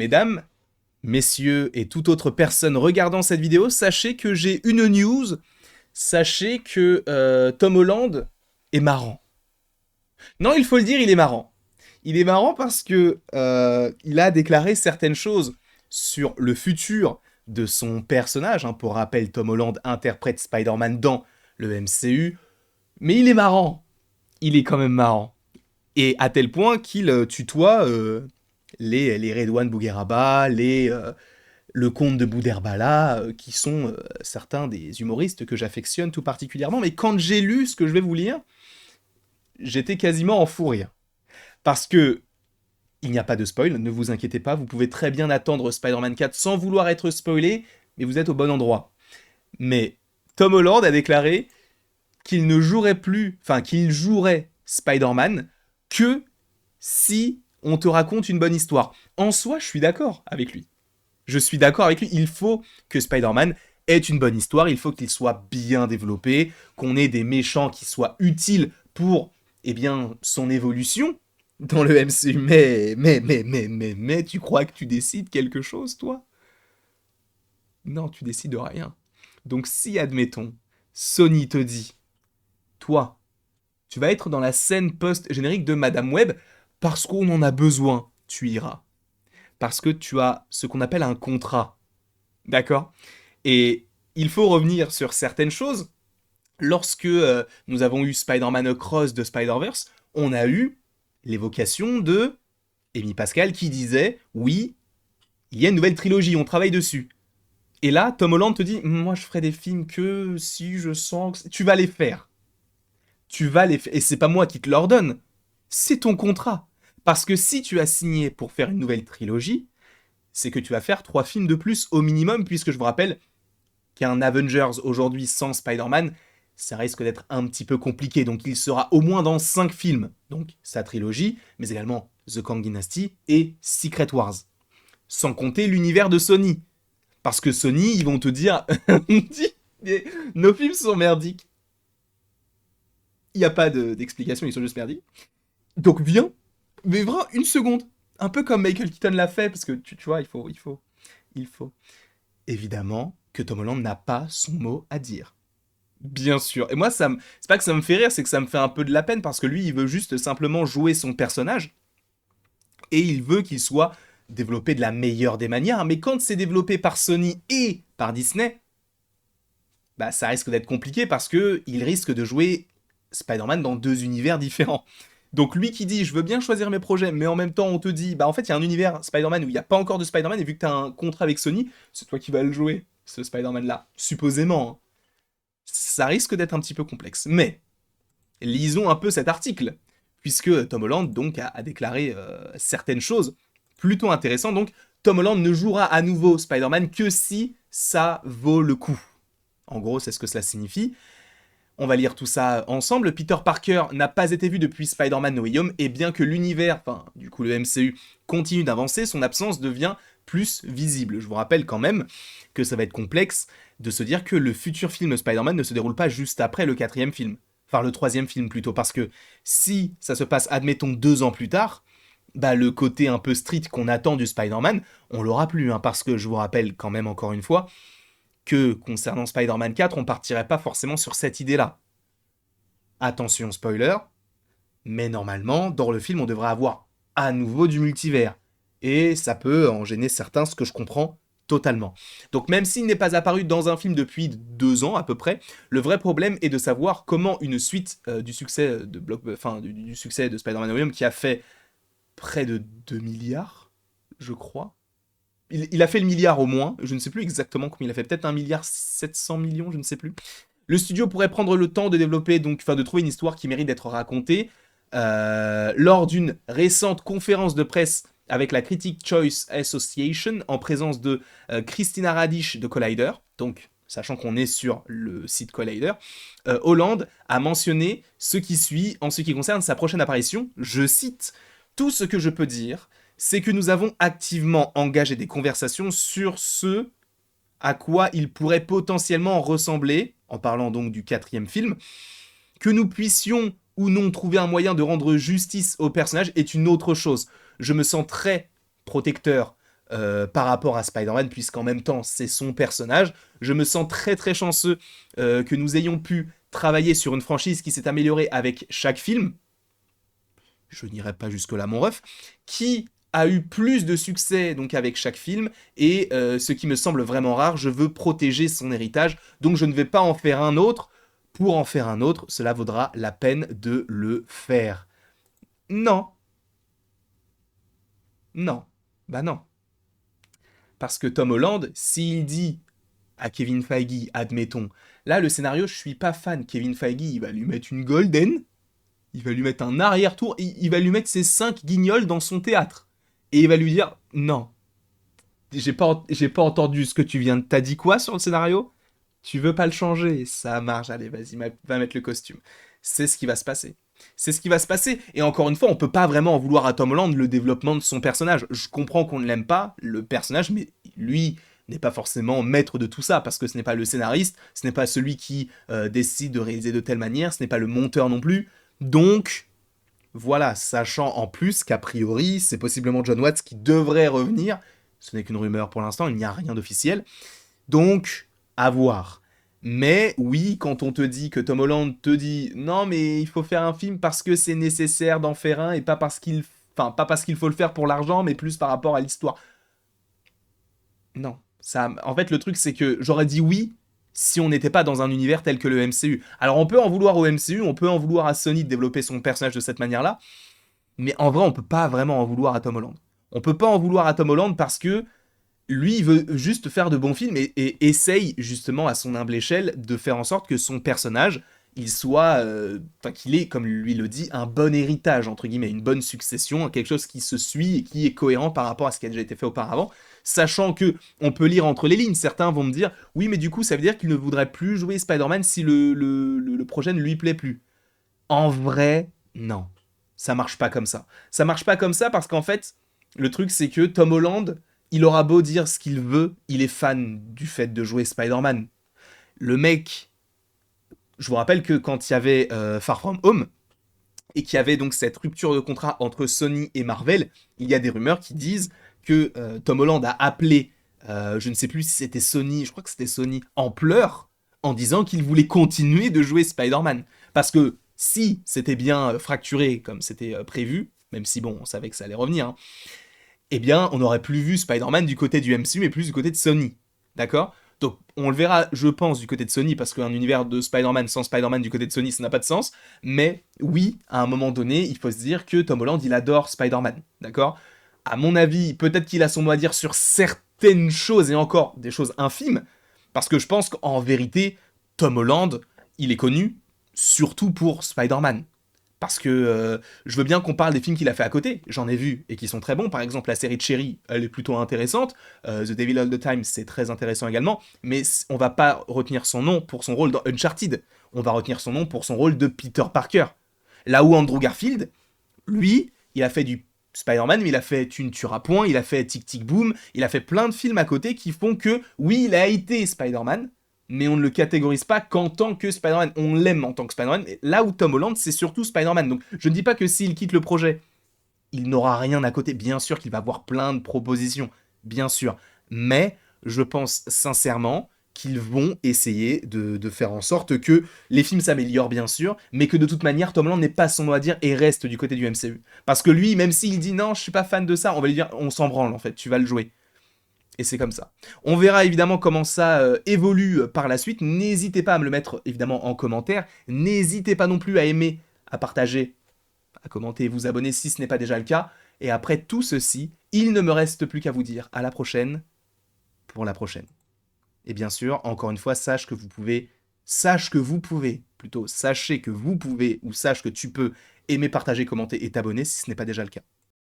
Mesdames, messieurs et toute autre personne regardant cette vidéo, sachez que j'ai une news. Sachez que Tom Holland est marrant. Non, il faut le dire, il est marrant. Il est marrant parce que il a déclaré certaines choses sur le futur de son personnage. Hein. Pour rappel, Tom Holland interprète Spider-Man dans le MCU. Mais il est marrant. Il est quand même marrant. Et à tel point qu'il tutoie les Redouane Bougueraba, le comte de Boudherbala, qui sont certains des humoristes que j'affectionne tout particulièrement. Mais quand j'ai lu ce que je vais vous lire, j'étais quasiment en fou rire. Parce que il n'y a pas de spoil, ne vous inquiétez pas, vous pouvez très bien attendre Spider-Man 4 sans vouloir être spoilé, mais vous êtes au bon endroit. Mais Tom Holland a déclaré qu'il ne jouerait plus, enfin qu'il jouerait Spider-Man que si on te raconte une bonne histoire. En soi, je suis d'accord avec lui. Je suis d'accord avec lui, il faut que Spider-Man ait une bonne histoire, il faut qu'il soit bien développé, qu'on ait des méchants qui soient utiles pour, eh bien, son évolution dans le MCU. Mais, tu crois que tu décides quelque chose, toi? Non, tu décides de rien. Donc si, admettons, Sony te dit, toi, tu vas être dans la scène post-générique de Madame Web parce qu'on en a besoin, tu iras. Parce que tu as ce qu'on appelle un contrat. D'accord? Et il faut revenir sur certaines choses. Lorsque nous avons eu Spider-Man Across de Spider-Verse, on a eu l'évocation de Amy Pascal qui disait oui, il y a une nouvelle trilogie, on travaille dessus. Et là, Tom Holland te dit moi je ferai des films que si je sens que tu vas les faire. Tu vas les faire. Et c'est pas moi qui te l'ordonne, c'est ton contrat. Parce que si tu as signé pour faire une nouvelle trilogie, c'est que tu vas faire 3 films de plus au minimum, puisque je vous rappelle qu'un Avengers aujourd'hui sans Spider-Man, ça risque d'être un petit peu compliqué. Donc il sera au moins dans 5 films. Donc sa trilogie, mais également The Kang Dynasty et Secret Wars. Sans compter l'univers de Sony. Parce que Sony, ils vont te dire nos films sont merdiques. Il n'y a pas d'explication, ils sont juste merdiques. Donc viens, mais vraiment une seconde. Un peu comme Michael Keaton l'a fait, parce que tu vois, il faut. Évidemment que Tom Holland n'a pas son mot à dire. Bien sûr. Et moi, c'est pas que ça me fait rire, c'est que ça me fait un peu de la peine, parce que lui, il veut juste simplement jouer son personnage, et il veut qu'il soit développé de la meilleure des manières, mais quand c'est développé par Sony et par Disney, bah ça risque d'être compliqué, parce que il risque de jouer Spider-Man dans 2 univers différents. Donc lui qui dit je veux bien choisir mes projets, mais en même temps on te dit bah en fait il y a un univers Spider-Man où il n'y a pas encore de Spider-Man et vu que tu as un contrat avec Sony, c'est toi qui vas le jouer, ce Spider-Man là, supposément. Hein. Ça risque d'être un petit peu complexe. Mais lisons un peu cet article, puisque Tom Holland donc a déclaré certaines choses plutôt intéressantes. Donc Tom Holland ne jouera à nouveau Spider-Man que si ça vaut le coup. En gros, c'est ce que cela signifie. On va lire tout ça ensemble. Peter Parker n'a pas été vu depuis Spider-Man No Way Home, et bien que l'univers, enfin du coup le MCU, continue d'avancer, son absence devient plus visible. Je vous rappelle quand même que ça va être complexe de se dire que le futur film Spider-Man ne se déroule pas juste après le 4e film. Enfin le 3e film plutôt, parce que si ça se passe, admettons, 2 ans plus tard, bah le côté un peu street qu'on attend du Spider-Man, on l'aura plus, hein, parce que je vous rappelle quand même encore une fois, que concernant Spider-Man 4, on partirait pas forcément sur cette idée-là. Attention spoiler, mais normalement, dans le film, on devrait avoir à nouveau du multivers. Et ça peut en gêner certains, ce que je comprends totalement. Donc même s'il n'est pas apparu dans un film depuis 2 ans à peu près, le vrai problème est de savoir comment une suite du succès du succès de Spider-Man No Way Home, qui a fait près de 2 milliards, je crois. Il a fait le milliard au moins, je ne sais plus exactement combien il a fait, peut-être 1,7 milliard, je ne sais plus. Le studio pourrait prendre le temps de développer, donc, enfin, de trouver une histoire qui mérite d'être racontée. Lors d'une récente conférence de presse avec la Critic Choice Association, en présence de Christina Radish de Collider, donc sachant qu'on est sur le site Collider, Holland a mentionné ce qui suit en ce qui concerne sa prochaine apparition. Je cite: tout ce que je peux dire, c'est que nous avons activement engagé des conversations sur ce à quoi il pourrait potentiellement ressembler, en parlant donc du 4e film. Que nous puissions ou non trouver un moyen de rendre justice au personnage est une autre chose. Je me sens très protecteur par rapport à Spider-Man, puisqu'en même temps, c'est son personnage. Je me sens très très chanceux que nous ayons pu travailler sur une franchise qui s'est améliorée avec chaque film. Je n'irai pas jusque-là, mon ref. Qui a eu plus de succès donc avec chaque film, et ce qui me semble vraiment rare, je veux protéger son héritage, donc je ne vais pas en faire un autre. Pour en faire un autre, cela vaudra la peine de le faire. Non. Non. Bah non. Parce que Tom Holland, s'il dit à Kevin Feige, admettons, là le scénario, je suis pas fan, Kevin Feige, il va lui mettre une golden, il va lui mettre un arrière-tour, il va lui mettre ses 5 guignols dans son théâtre. Et il va lui dire, non, j'ai pas entendu ce que tu viens de... T'as dit quoi sur le scénario? Tu veux pas le changer? Ça marche, allez, vas-y, va mettre le costume. C'est ce qui va se passer. C'est ce qui va se passer. Et encore une fois, on peut pas vraiment en vouloir à Tom Holland le développement de son personnage. Je comprends qu'on ne l'aime pas, le personnage, mais lui n'est pas forcément maître de tout ça, parce que ce n'est pas le scénariste, ce n'est pas celui qui décide de réaliser de telle manière, ce n'est pas le monteur non plus. Donc, voilà, sachant en plus qu'a priori, c'est possiblement John Watts qui devrait revenir. Ce n'est qu'une rumeur pour l'instant, il n'y a rien d'officiel. Donc, à voir. Mais oui, quand on te dit que Tom Holland te dit non, mais il faut faire un film parce que c'est nécessaire d'en faire un et pas parce qu'il, enfin, pas parce qu'il faut le faire pour l'argent, mais plus par rapport à l'histoire. Non, ça, en fait, le truc c'est que j'aurais dit oui si on n'était pas dans un univers tel que le MCU. Alors on peut en vouloir au MCU, on peut en vouloir à Sony de développer son personnage de cette manière-là, mais en vrai, on peut pas vraiment en vouloir à Tom Holland. On peut pas en vouloir à Tom Holland parce que lui, il veut juste faire de bons films et essaye justement à son humble échelle de faire en sorte que son personnage, il soit, enfin qu'il ait, comme lui le dit, un bon héritage, entre guillemets, une bonne succession, quelque chose qui se suit et qui est cohérent par rapport à ce qui a déjà été fait auparavant, sachant que on peut lire entre les lignes, certains vont me dire, oui mais du coup ça veut dire qu'il ne voudrait plus jouer Spider-Man si le projet ne lui plaît plus. En vrai, non. Ça marche pas comme ça. Ça marche pas comme ça parce qu'en fait, le truc c'est que Tom Holland, il aura beau dire ce qu'il veut, il est fan du fait de jouer Spider-Man. Le mec, je vous rappelle que quand il y avait Far From Home, et qu'il y avait donc cette rupture de contrat entre Sony et Marvel, il y a des rumeurs qui disent que Tom Holland a appelé, je ne sais plus si c'était Sony, je crois que c'était Sony, en pleurs, en disant qu'il voulait continuer de jouer Spider-Man. Parce que si c'était bien fracturé comme c'était prévu, même si bon, on savait que ça allait revenir, hein, eh bien, on n'aurait plus vu Spider-Man du côté du MCU, mais plus du côté de Sony. D'accord? Donc, on le verra, je pense, du côté de Sony, parce qu'un univers de Spider-Man sans Spider-Man du côté de Sony, ça n'a pas de sens. Mais oui, à un moment donné, il faut se dire que Tom Holland, il adore Spider-Man. D'accord? À mon avis, peut-être qu'il a son mot à dire sur certaines choses, et encore des choses infimes, parce que je pense qu'en vérité, Tom Holland, il est connu surtout pour Spider-Man. Parce que je veux bien qu'on parle des films qu'il a fait à côté, j'en ai vu et qui sont très bons. Par exemple, la série de Cherry, elle est plutôt intéressante. The Devil All the Time, c'est très intéressant également. Mais on va pas retenir son nom pour son rôle dans Uncharted. On va retenir son nom pour son rôle de Peter Parker. Là où Andrew Garfield, lui, il a fait du Spider-Man, mais il a fait Tu ne tueras point, il a fait Tic Tic Boom, il a fait plein de films à côté qui font que, oui, il a été Spider-Man, mais on ne le catégorise pas qu'en tant que Spider-Man. On l'aime en tant que Spider-Man. Là où Tom Holland, c'est surtout Spider-Man. Donc je ne dis pas que s'il quitte le projet, il n'aura rien à côté. Bien sûr qu'il va avoir plein de propositions, bien sûr. Mais je pense sincèrement qu'ils vont essayer de faire en sorte que les films s'améliorent, bien sûr, mais que de toute manière, Tom Holland n'ait pas son mot à dire et reste du côté du MCU. Parce que lui, même s'il dit non, je suis pas fan de ça, on va lui dire on s'en branle en fait, tu vas le jouer. Et c'est comme ça. On verra évidemment comment ça évolue par la suite. N'hésitez pas à me le mettre évidemment en commentaire. N'hésitez pas non plus à aimer, à partager, à commenter et vous abonner si ce n'est pas déjà le cas. Et après tout ceci, il ne me reste plus qu'à vous dire à la prochaine pour la prochaine. Et bien sûr, encore une fois, sache que vous pouvez, plutôt, sachez que vous pouvez, ou sache que tu peux aimer, partager, commenter et t'abonner si ce n'est pas déjà le cas.